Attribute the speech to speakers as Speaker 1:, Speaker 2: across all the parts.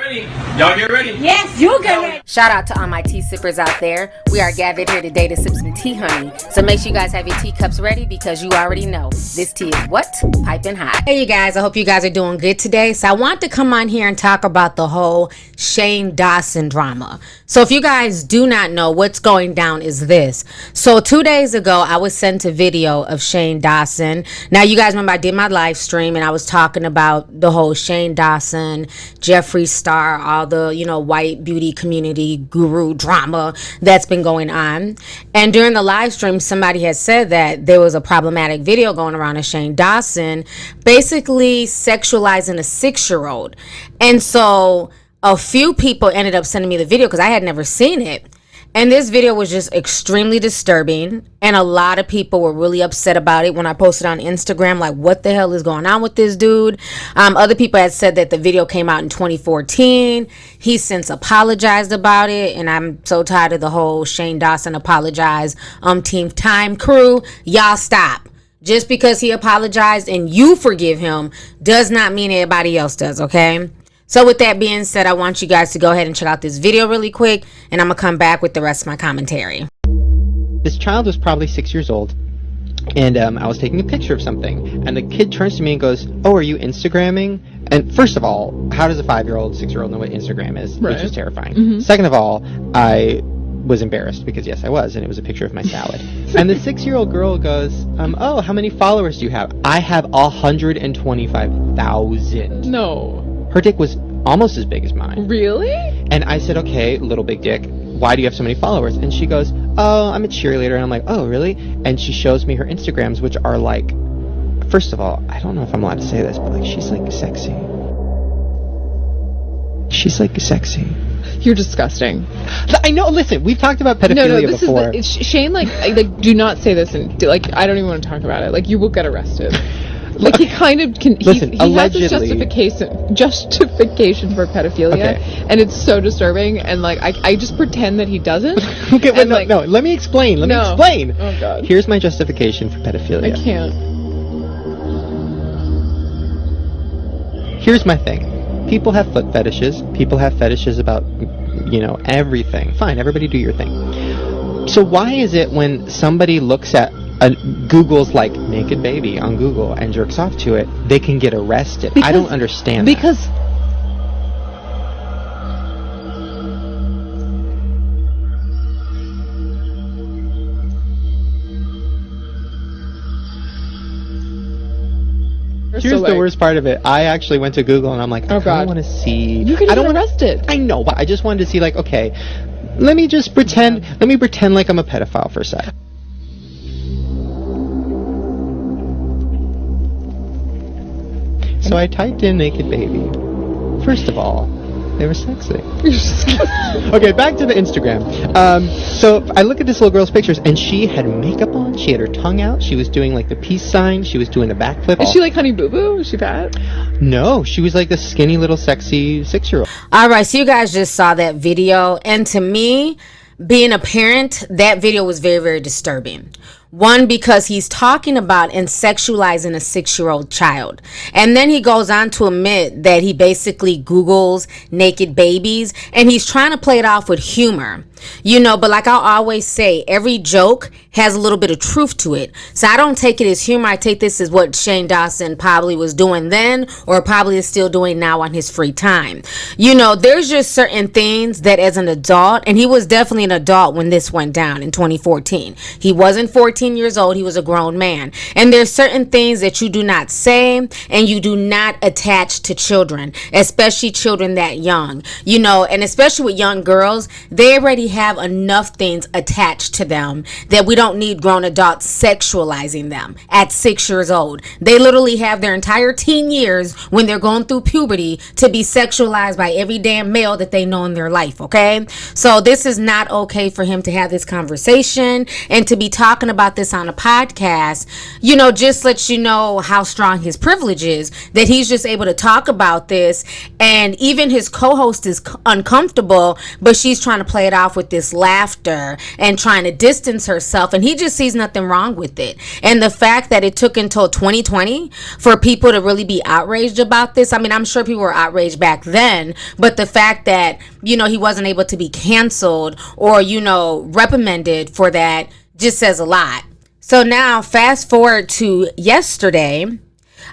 Speaker 1: ready. Y'all get ready.
Speaker 2: Yes, you get ready.
Speaker 3: Shout out to all my tea sippers out there. We are gathered here today to sip some tea, honey. So make sure you guys have your teacups ready because you already know this tea is what? Piping hot. Hey, you guys. I hope you guys are doing good today. So I want to come on here and talk about the whole Shane Dawson drama. So if you guys do not know, what's going down is this. So 2 days ago, I was sent a video of Shane Dawson. Now, you guys remember I did my live stream and I was talking about the whole Shane Dawson, Jeffree Star, all the, white beauty community guru drama that's been going on. And during the live stream, somebody had said that there was a problematic video going around of Shane Dawson basically sexualizing a 6-year-old. And so a few people ended up sending me the video because I had never seen it. And this video was just extremely disturbing. And a lot of people were really upset about it when I posted on Instagram, like, what the hell is going on with this dude? Other people had said that the video came out in 2014. He since apologized about it. And I'm so tired of the whole Shane Dawson apologize umpteenth time crew. Y'all stop. Just because he apologized and you forgive him does not mean everybody else does, okay? So with that being said, I want you guys to go ahead and check out this video really quick, and I'm going to come back with the rest of my commentary.
Speaker 4: This child was probably 6 years old, and I was taking a picture of something, and the kid turns to me and goes, "Oh, are you Instagramming?" And first of all, how does a 5-year-old, 6-year-old know what Instagram is? Right. Which is terrifying. Mm-hmm. Second of all, I was embarrassed because yes, I was, and it was a picture of my salad. And the 6-year-old girl goes, "Oh, how many followers do you have?" "I have 125,000.
Speaker 5: No.
Speaker 4: Her dick was almost as big as mine.
Speaker 5: Really?
Speaker 4: And I said, "Okay, little big dick, why do you have so many followers?" And she goes, "Oh, I'm a cheerleader." And I'm like, "Oh, really?" And she shows me her Instagrams, which are like, first of all, I don't know if I'm allowed to say this, but like, she's like sexy. She's like sexy.
Speaker 5: You're disgusting.
Speaker 4: I know. Listen, we've talked about pedophilia before.
Speaker 5: Shane, like, do not say this, and like, I don't even want to talk about it. Like, you will get arrested. Like, he kind of can.
Speaker 4: Listen,
Speaker 5: he has this justification for pedophilia, okay. And it's so disturbing. And like, I just pretend that he doesn't.
Speaker 4: Okay, but no. Let me explain. Let me explain.
Speaker 5: Oh God.
Speaker 4: Here's my justification for pedophilia.
Speaker 5: I can't.
Speaker 4: Here's my thing. People have foot fetishes. People have fetishes about, everything. Fine, everybody do your thing. So why is it when somebody looks at Google's like naked baby on Google and jerks off to it, they can get arrested? I don't understand
Speaker 5: because
Speaker 4: that. Here's the worst part of it. I actually went to Google and I'm like, I don't want to see.
Speaker 5: You could get arrested.
Speaker 4: I know, but I just wanted to see, like, okay, let me pretend like I'm a pedophile for a sec. So I typed in naked baby. First of all, they were sexy. Okay, back to the Instagram. So I look at this little girl's pictures, and she had makeup on. She had her tongue out. She was doing like the peace sign. She was doing a backflip.
Speaker 5: Is she like Honey Boo Boo? Is she fat?
Speaker 4: No, she was like the skinny little sexy 6-year-old.
Speaker 3: All right, so you guys just saw that video, and to me, being a parent, that video was very, very disturbing. One, because he's talking about and sexualizing a 6-year-old child. And then he goes on to admit that he basically Googles naked babies, and he's trying to play it off with humor. But like I always say, every joke has a little bit of truth to it. So I don't take it as humor. I take this as what Shane Dawson probably was doing then, or probably is still doing now on his free time. There's just certain things that as an adult, and he was definitely an adult when this went down in 2014. He wasn't 14 years old. He was a grown man. And there's certain things that you do not say and you do not attach to children, especially children that young, and especially with young girls, they already have enough things attached to them that we don't need grown adults sexualizing them at 6 years old. They literally have their entire teen years when they're going through puberty to be sexualized by every damn male that they know in their life, okay? So this is not okay for him to have this conversation and to be talking about this on a podcast, just let you know how strong his privilege is, that he's just able to talk about this, and even his co-host is uncomfortable, but she's trying to play it off with this laughter and trying to distance herself, and he just sees nothing wrong with it. And the fact that it took until 2020 for people to really be outraged about this, I mean, I'm sure people were outraged back then, but the fact that, you know, he wasn't able to be canceled or, you know, reprimanded for that just says a lot. So now fast forward to yesterday.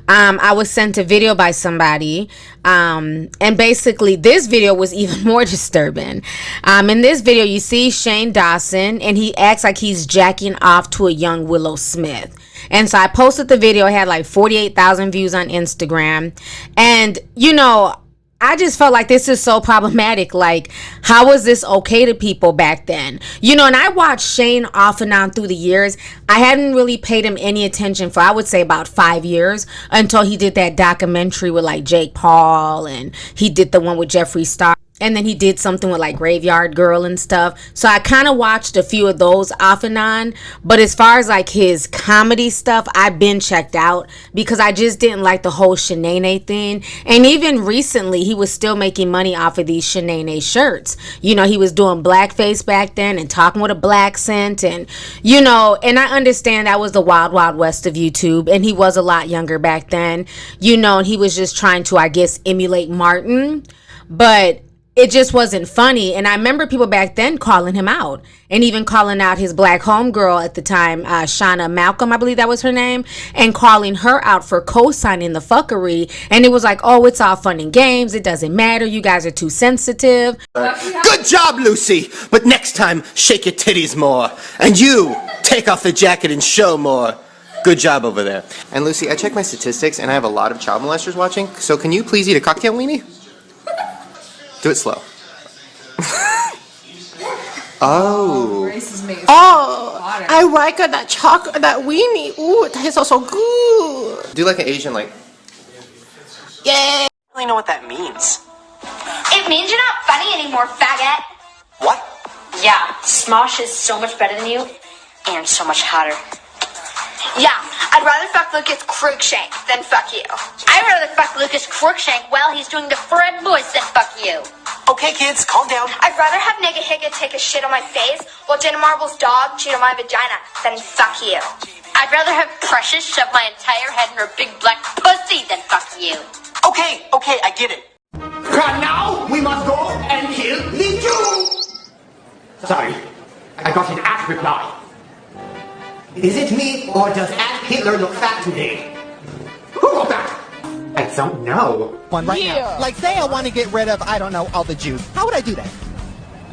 Speaker 3: I was sent a video by somebody, and basically this video was even more disturbing. In this video, you see Shane Dawson, and he acts like he's jacking off to a young Willow Smith. And so I posted the video. It had like 48,000 views on Instagram. And, you know, I just felt like this is so problematic. Like, how was this okay to people back then? You know, and I watched Shane off and on through the years. I hadn't really paid him any attention for, I would say, about 5 years until he did that documentary with like Jake Paul, and he did the one with Jeffree Star. And then he did something with like Graveyard Girl and stuff. So I kind of watched a few of those off and on. But as far as like his comedy stuff, I've been checked out because I just didn't like the whole Shanae thing. And even recently, he was still making money off of these Shanae shirts. You know, he was doing blackface back then and talking with a black accent. And, you know, and I understand that was the wild, wild west of YouTube. And he was a lot younger back then, you know, and he was just trying to, I guess, emulate Martin. But it just wasn't funny. And I remember people back then calling him out and even calling out his black homegirl at the time, Shauna Malcolm, I believe that was her name, and calling her out for co-signing the fuckery. And it was like, oh, it's all fun and games. It doesn't matter. You guys are too sensitive.
Speaker 1: Good job, Lucy. But next time, shake your titties more. And you, take off the jacket and show more. Good job over there.
Speaker 2: And Lucy, I checked my statistics and I have a lot of child molesters watching, so can you please eat a cocktail weenie? Do it slow. Oh.
Speaker 6: Oh, I like that chocolate, that weenie. Ooh, it tastes so good.
Speaker 2: Do like an Asian, like.
Speaker 6: Yeah.
Speaker 1: I don't really know what that means.
Speaker 7: It means you're not funny anymore, faggot.
Speaker 1: What?
Speaker 7: Yeah, Smosh is so much better than you and so much hotter. Yeah, I'd rather fuck Lucas Cruikshank than fuck you. I'd rather fuck Lucas Cruikshank while he's doing the Fred voice than fuck you.
Speaker 1: Okay, kids, calm down.
Speaker 7: I'd rather have Nigga Higga take a shit on my face while Jenna Marbles' dog cheat on my vagina than fuck you. I'd rather have Precious shove my entire head in her big black pussy than fuck you.
Speaker 1: Okay, I get it.
Speaker 8: And now we must go and kill the Jew! Sorry, I got an at reply. Is it me, or does Aunt Hitler look fat today? Who wrote that? I don't know.
Speaker 9: One right now. Like, say I want to get rid of, I don't know, all the Jews. How would I do that?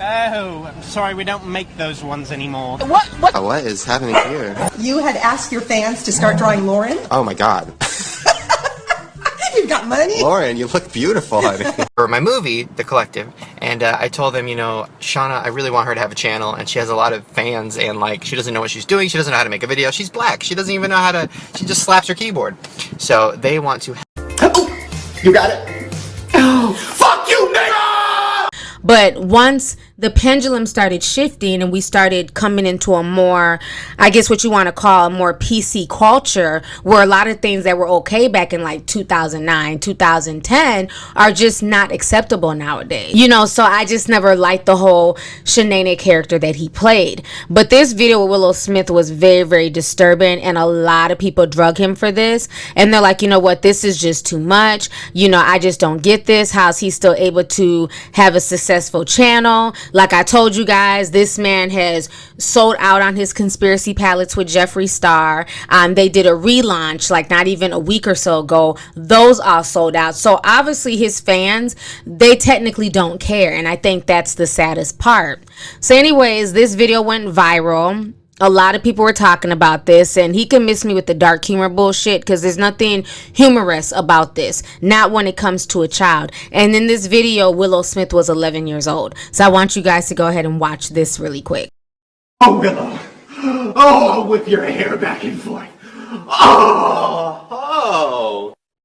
Speaker 10: Oh, I'm sorry, we don't make those ones anymore.
Speaker 9: What?
Speaker 2: Oh, what is happening here?
Speaker 9: You had asked your fans to start drawing Lauren?
Speaker 2: Oh my god.
Speaker 9: You've got money?
Speaker 2: Lauren, you look beautiful, honey. For my movie, The Collective, and I told them, you know, Shauna, I really want her to have a channel, and she has a lot of fans, and like, she doesn't know what she's doing, she doesn't know how to make a video, she's black, she doesn't even know how to, she just slaps her keyboard. So they want to.
Speaker 8: Oh, you got it? Oh, fuck you, nigga!
Speaker 3: But once the pendulum started shifting and we started coming into a more, I guess what you want to call a more PC culture, where a lot of things that were okay back in like 2009, 2010 are just not acceptable nowadays. You know, so I just never liked the whole Shanae character that he played. But this video with Willow Smith was very, very disturbing, and a lot of people drug him for this. And they're like, you know what, this is just too much. You know, I just don't get this. How's he still able to have a successful channel? Like I told you guys, this man has sold out on his conspiracy palettes with Jeffree Star. They did a relaunch like not even a week or so ago. Those all sold out. So obviously his fans, they technically don't care. And I think that's the saddest part. So anyways, this video went viral. A lot of people were talking about this, and he can miss me with the dark humor bullshit because there's nothing humorous about this, not when it comes to a child. And in this video, Willow Smith was 11 years old. So I want you guys to go ahead and watch this really quick.
Speaker 8: Oh, Willow. Oh, I'll whip your hair back and forth. Oh.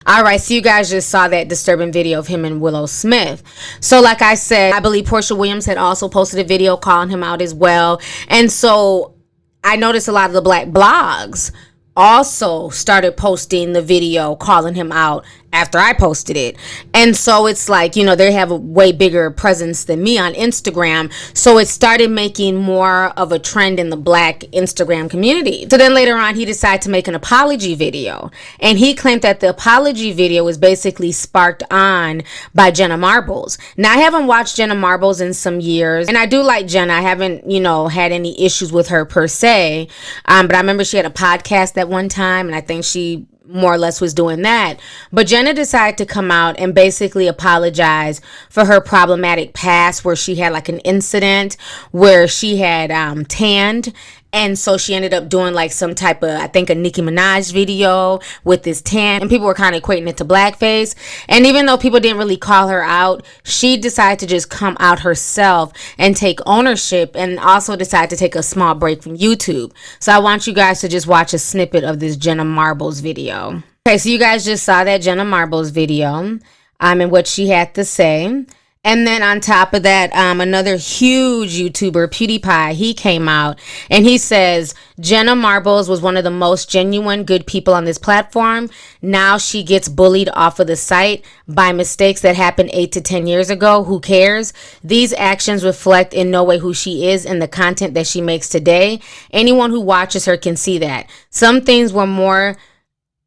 Speaker 3: All right, so you guys just saw that disturbing video of him and Willow Smith. So like I said, I believe Portia Williams had also posted a video calling him out as well. And so I noticed a lot of the black blogs also started posting the video calling him out after I posted it. And so it's like, you know, they have a way bigger presence than me on Instagram. So it started making more of a trend in the black Instagram community. So then later on, he decided to make an apology video. And he claimed that the apology video was basically sparked on by Jenna Marbles. Now, I haven't watched Jenna Marbles in some years. And I do like Jenna. I haven't, you know, had any issues with her per se. But I remember she had a podcast at one time. And I think she more or less was doing that. But Jenna decided to come out and basically apologize for her problematic past, where she had like an incident where she had tanned. And so she ended up doing like some type of, I think, a Nicki Minaj video with this tan. And people were kind of equating it to blackface. And even though people didn't really call her out, she decided to just come out herself and take ownership, and also decided to take a small break from YouTube. So I want you guys to just watch a snippet of this Jenna Marbles video. Okay, so you guys just saw that Jenna Marbles video and what she had to say. And then on top of that, another huge YouTuber, PewDiePie, he came out and he says, Jenna Marbles was one of the most genuine good people on this platform. Now she gets bullied off of the site by mistakes that happened 8 to 10 years ago. Who cares? These actions reflect in no way who she is and the content that she makes today. Anyone who watches her can see that. Some things were more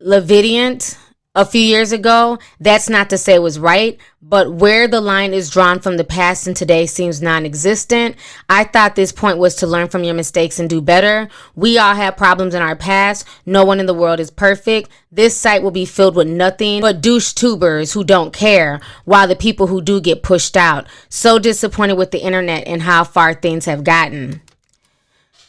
Speaker 3: Lovelyti a few years ago. That's not to say it was right, but where the line is drawn from the past and today seems non-existent. I thought this point was to learn from your mistakes and do better. We all have problems in our past. No one in the world is perfect. This site will be filled with nothing but douche tubers who don't care, while the people who do get pushed out. So disappointed with the internet and how far things have gotten.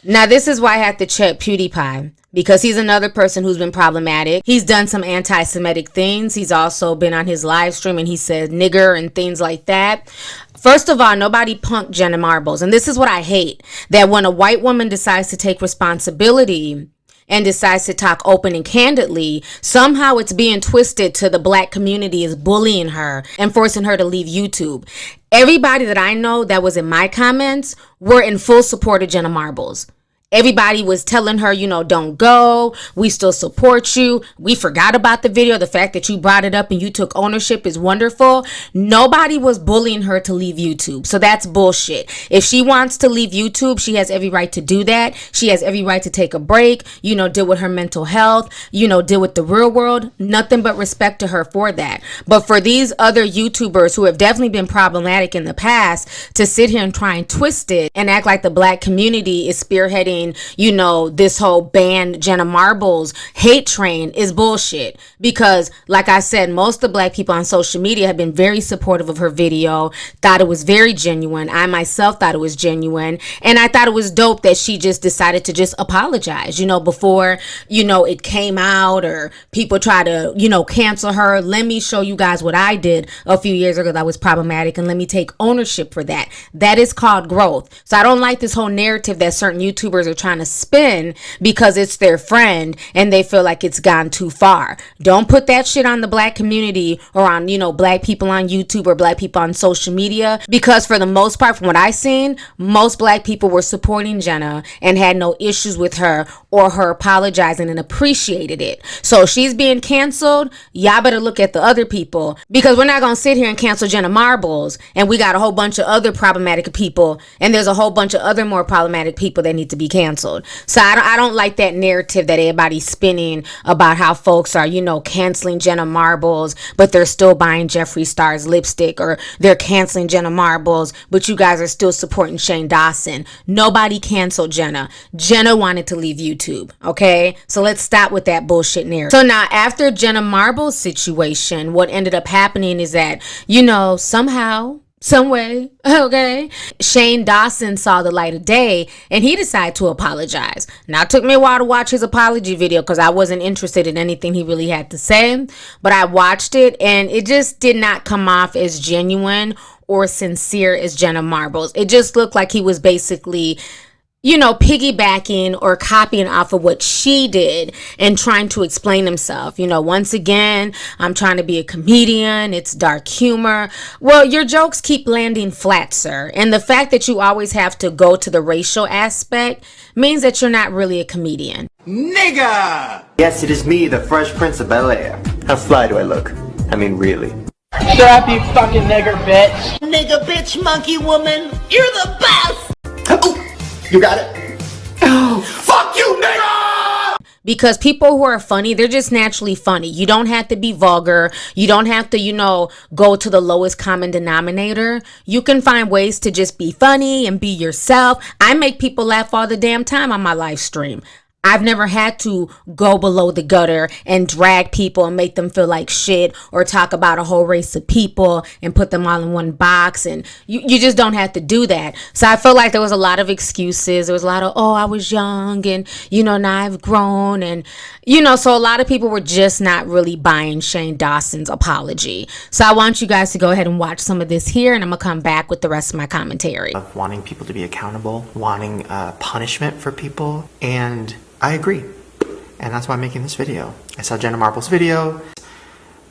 Speaker 3: Now, this is why I have to check PewDiePie, because he's another person who's been problematic. He's done some anti-Semitic things. He's also been on his live stream and he said nigger and things like that. First of all, nobody punked Jenna Marbles. And this is what I hate, that when a white woman decides to take responsibility and decides to talk open and candidly, somehow it's being twisted to the black community is bullying her and forcing her to leave YouTube. Everybody that I know that was in my comments were in full support of Jenna Marbles. Everybody was telling her, you know, don't go. We still support you. We forgot about the video. The fact that you brought it up and you took ownership is wonderful. Nobody was bullying her to leave YouTube. So that's bullshit. If she wants to leave YouTube, she has every right to do that. She has every right to take a break, you know, deal with her mental health, you know, deal with the real world. Nothing but respect to her for that. But for these other YouTubers who have definitely been problematic in the past to sit here and try and twist it and act like the black community is spearheading, you know, this whole ban Jenna Marbles hate train is bullshit. Because like I said, most of the black people on social media have been very supportive of her video, thought it was very genuine. I myself thought it was genuine, and I thought it was dope that she just decided to just apologize, you know, before, you know, it came out or people try to, you know, cancel her. Let me show you guys what I did a few years ago that was problematic, and let me take ownership for that. That is called growth. So I don't like this whole narrative that certain YouTubers are trying to spin because it's their friend and they feel like it's gone too far. Don't put that shit on the black community or on, you know, black people on YouTube or black people on social media, because for the most part, from what I've seen, most black people were supporting Jenna and had no issues with her or her apologizing and appreciated it. So she's being canceled. Y'all better look at the other people, because we're not going to sit here and cancel Jenna Marbles and we got a whole bunch of other problematic people, and there's a whole bunch of other more problematic people that need to be canceled. So I don't like that narrative that everybody's spinning about how folks are, you know, canceling Jenna Marbles, but they're still buying Jeffree Star's lipstick, or they're canceling Jenna Marbles, but you guys are still supporting Shane Dawson. Nobody canceled Jenna. Jenna wanted to leave YouTube, okay? So let's stop with that bullshit narrative. So now, after Jenna Marbles' situation, what ended up happening is that, you know, somehow, some way, okay, Shane Dawson saw the light of day and he decided to apologize. Now, it took me a while to watch his apology video because I wasn't interested in anything he really had to say, but I watched it and it just did not come off as genuine or sincere as Jenna Marbles. It just looked like he was basically, you know, piggybacking or copying off of what she did and trying to explain himself. You know, once again, I'm trying to be a comedian. It's dark humor. Well, your jokes keep landing flat, sir. And the fact that you always have to go to the racial aspect means that you're not really a comedian.
Speaker 8: Nigga!
Speaker 1: Yes, it is me, the Fresh Prince of Bel-Air. How fly do I look? I mean, really.
Speaker 10: Shut up, you fucking nigger bitch.
Speaker 6: Nigga, bitch, monkey woman, you're the best.
Speaker 8: Oh, you got it? Oh, fuck you, nigga!
Speaker 3: Because people who are funny, they're just naturally funny. You don't have to be vulgar. You don't have to, go to the lowest common denominator. You can find ways to just be funny and be yourself. I make people laugh all the damn time on my live stream. I've never had to go below the gutter and drag people and make them feel like shit or talk about a whole race of people and put them all in one box. And you just don't have to do that. So I feel like there was a lot of excuses. There was a lot of, I was young and, now I've grown. And, so a lot of people were just not really buying Shane Dawson's apology. So I want you guys to go ahead and watch some of this here, and I'm going to come back with the rest of my commentary.
Speaker 2: Of wanting people to be accountable, wanting punishment for people, and I agree, and that's why I'm making this video. I saw Jenna Marbles' video.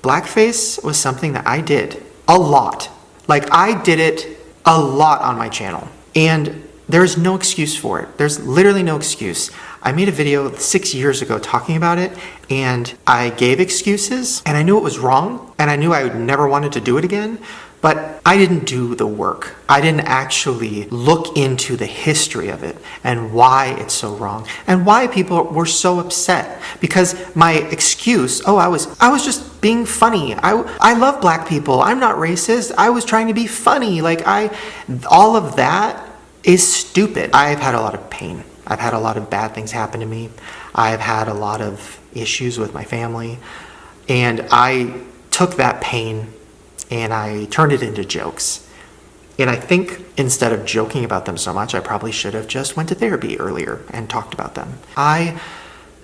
Speaker 2: Blackface was something that I did a lot. Like, I did it a lot on my channel, and there's no excuse for it. There's literally no excuse. I made a video 6 years ago talking about it, and I gave excuses, and I knew it was wrong, and I knew I would never wanted to do it again, but I didn't do the work. I didn't actually look into the history of it and why it's so wrong and why people were so upset. Because my excuse, I was just being funny. I love black people. I'm not racist. I was trying to be funny. All of that is stupid. I've had a lot of pain. I've had a lot of bad things happen to me. I've had a lot of issues with my family. And I took that pain and I turned it into jokes. And I think instead of joking about them so much, I probably should have just went to therapy earlier and talked about them. I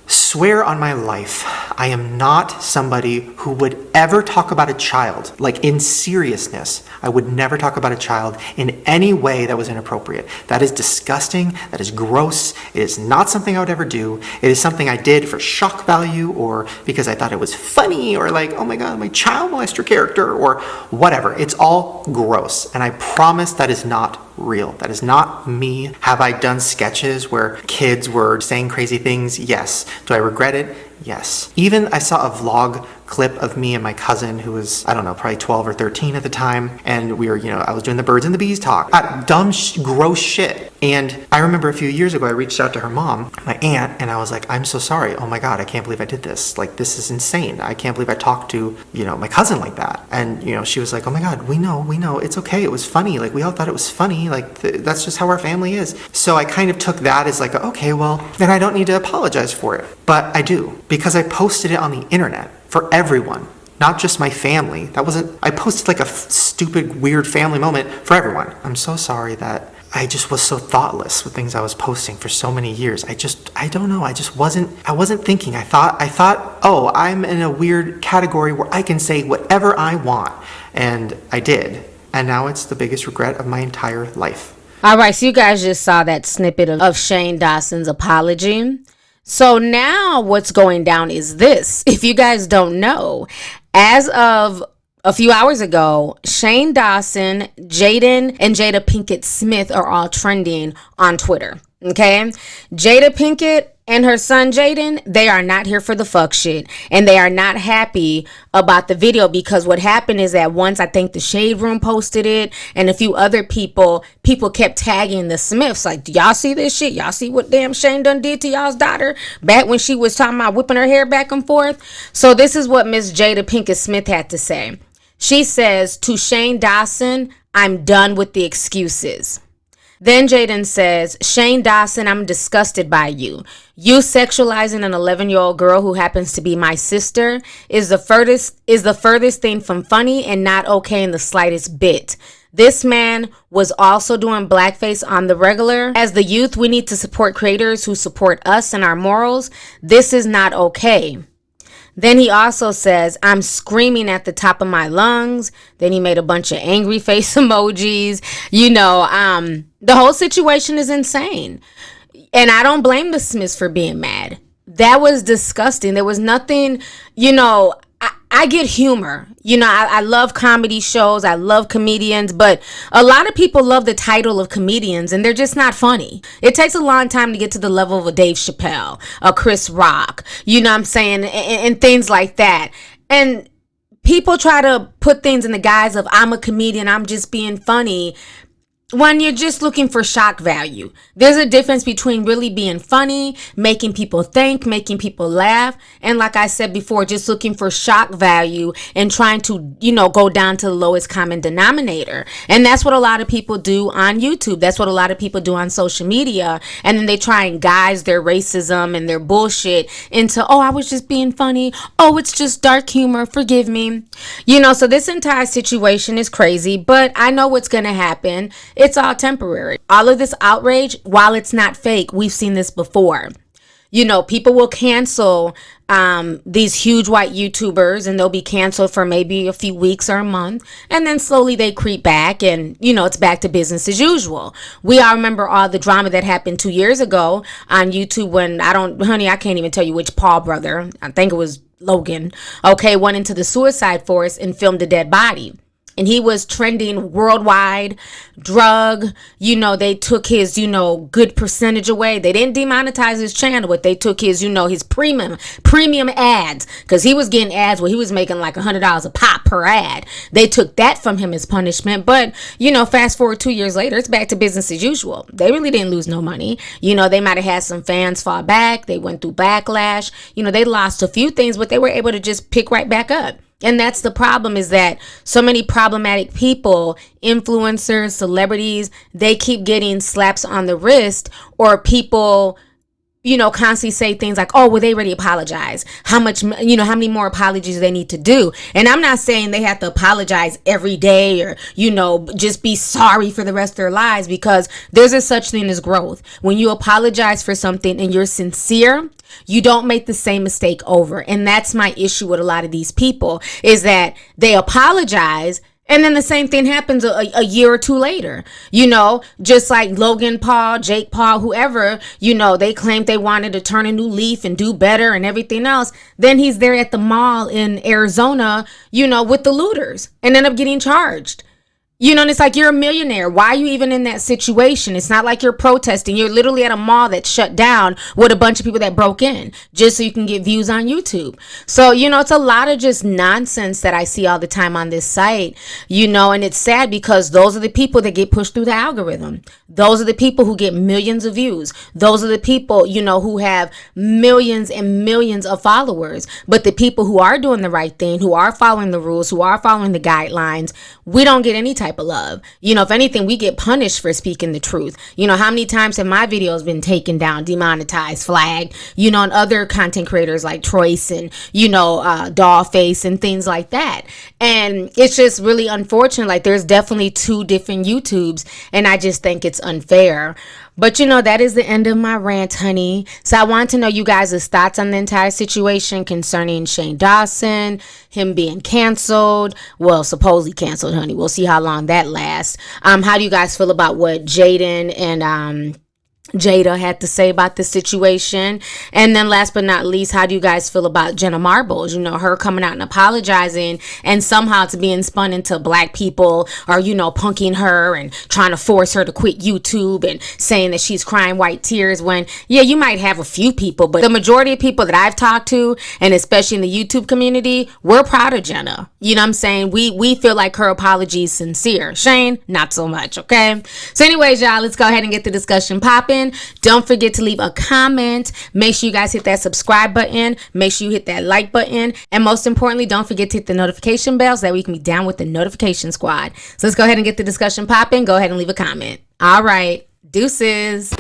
Speaker 2: swear on my life, I am not somebody who would ever talk about a child, like in seriousness. I would never talk about a child in any way that was inappropriate. That is disgusting. That is gross. It is not something I would ever do. It is something I did for shock value or because I thought it was funny or like, oh my God, my child molester character or whatever. It's all gross. And I promise that is not real. That is not me. Have I done sketches where kids were saying crazy things? Yes. Do I regret it? Yes. Even I saw a vlog clip of me and my cousin who was, I don't know, probably 12 or 13 at the time. And we were, I was doing the birds and the bees talk. Dumb, gross shit. And I remember a few years ago, I reached out to her mom, my aunt, and I was like, I'm so sorry. Oh my God, I can't believe I did this. Like, this is insane. I can't believe I talked to, my cousin like that. And, she was like, oh my God, we know. It's okay. It was funny. Like, we all thought it was funny. Like, that's just how our family is. So I kind of took that as like, okay, well, then I don't need to apologize for it. But I do, because I posted it on the internet for everyone, not just my family. I posted like a stupid, weird family moment for everyone. I'm so sorry that I just was so thoughtless with things I was posting for so many years. I don't know. I wasn't thinking. I thought, oh, I'm in a weird category where I can say whatever I want. And I did. And now it's the biggest regret of my entire life.
Speaker 3: All right, so you guys just saw that snippet of Shane Dawson's apology. So now what's going down is this. If you guys don't know, as of a few hours ago, Shane Dawson, Jaden, and Jada Pinkett Smith are all trending on Twitter. Okay? Jada Pinkett and her son Jaden, they are not here for the fuck shit. And they are not happy about the video because what happened is that once I think the Shade Room posted it and a few other people kept tagging the Smiths. Like, do y'all see this shit? Y'all see what damn Shane done did to y'all's daughter back when she was talking about whipping her hair back and forth? So this is what Miss Jada Pinkett Smith had to say. She says, to Shane Dawson, I'm done with the excuses. Then Jaden says, Shane Dawson, I'm disgusted by you. You sexualizing an 11-year-old girl who happens to be my sister is the furthest thing from funny and not okay in the slightest bit. This man was also doing blackface on the regular. As the youth, we need to support creators who support us and our morals. This is not okay. Then he also says, I'm screaming at the top of my lungs. Then he made a bunch of angry face emojis. The whole situation is insane. And I don't blame the Smiths for being mad. That was disgusting. There was nothing, I get humor. I love comedy shows. I love comedians, but a lot of people love the title of comedians and they're just not funny. It takes a long time to get to the level of a Dave Chappelle, a Chris Rock, and things like that. And people try to put things in the guise of I'm a comedian, I'm just being funny, when you're just looking for shock value. There's a difference between really being funny, making people think, making people laugh, and like I said before, just looking for shock value and trying to, go down to the lowest common denominator. And that's what a lot of people do on YouTube. That's what a lot of people do on social media. And then they try and guise their racism and their bullshit into, oh, I was just being funny. Oh, it's just dark humor. Forgive me. So this entire situation is crazy, but I know what's going to happen. It's all temporary. All of this outrage, while it's not fake, we've seen this before. People will cancel these huge white YouTubers, and they'll be canceled for maybe a few weeks or a month, and then slowly they creep back, and it's back to business as usual. We all remember all the drama that happened 2 years ago on YouTube when I can't even tell you which Paul brother, I think it was Logan, went into the suicide forest and filmed a dead body. And he was trending worldwide, drug, they took his, good percentage away. They didn't demonetize his channel, but they took his, his premium ads, because he was getting ads where he was making like $100 a pop per ad. They took that from him as punishment. But, fast forward 2 years later, it's back to business as usual. They really didn't lose no money. They might have had some fans fall back. They went through backlash. They lost a few things, but they were able to just pick right back up. And that's the problem, is that so many problematic people, influencers, celebrities, they keep getting slaps on the wrist, or people, constantly say things like, oh, well, they already apologize. How much, how many more apologies they need to do? And I'm not saying they have to apologize every day or, just be sorry for the rest of their lives, because there's a such thing as growth. When you apologize for something and you're sincere, you don't make the same mistake over. And that's my issue with a lot of these people, is that they apologize and then the same thing happens a year or two later, just like Logan Paul, Jake Paul, whoever, they claimed they wanted to turn a new leaf and do better and everything else. Then he's there at the mall in Arizona, with the looters, and end up getting charged. And it's like, you're a millionaire. Why are you even in that situation? It's not like you're protesting. You're literally at a mall that's shut down with a bunch of people that broke in just so you can get views on YouTube. So, it's a lot of just nonsense that I see all the time on this site, and it's sad because those are the people that get pushed through the algorithm. Those are the people who get millions of views. Those are the people, who have millions and millions of followers. But the people who are doing the right thing, who are following the rules, who are following the guidelines, we don't get any type of love. If anything, we get punished for speaking the truth. How many times have my videos been taken down, demonetized, flagged, and other content creators like Troyce and, Dollface and things like that. And it's just really unfortunate. Like, there's definitely two different YouTubes, and I just think it's unfair. But that is the end of my rant, honey. So I want to know you guys' thoughts on the entire situation concerning Shane Dawson, him being canceled. Well, supposedly canceled, honey. We'll see how long that lasts. How do you guys feel about what Jaden and Jada had to say about this situation? And then last but not least, how do you guys feel about Jenna Marbles? Her coming out and apologizing, and somehow it's being spun into black people are, punking her and trying to force her to quit YouTube and saying that she's crying white tears, when, yeah, you might have a few people, but the majority of people that I've talked to, and especially in the YouTube community, we're proud of Jenna. What I'm saying? We feel like her apology is sincere. Shane, not so much, okay? So anyways, y'all, let's go ahead and get the discussion popping. Don't forget to leave a comment. Make sure you guys hit that subscribe button. Make sure you hit that like button. And most importantly, don't forget to hit the notification bell so that we can be down with the notification squad. So let's go ahead and get the discussion popping. Go ahead and leave a comment. All right. Deuces.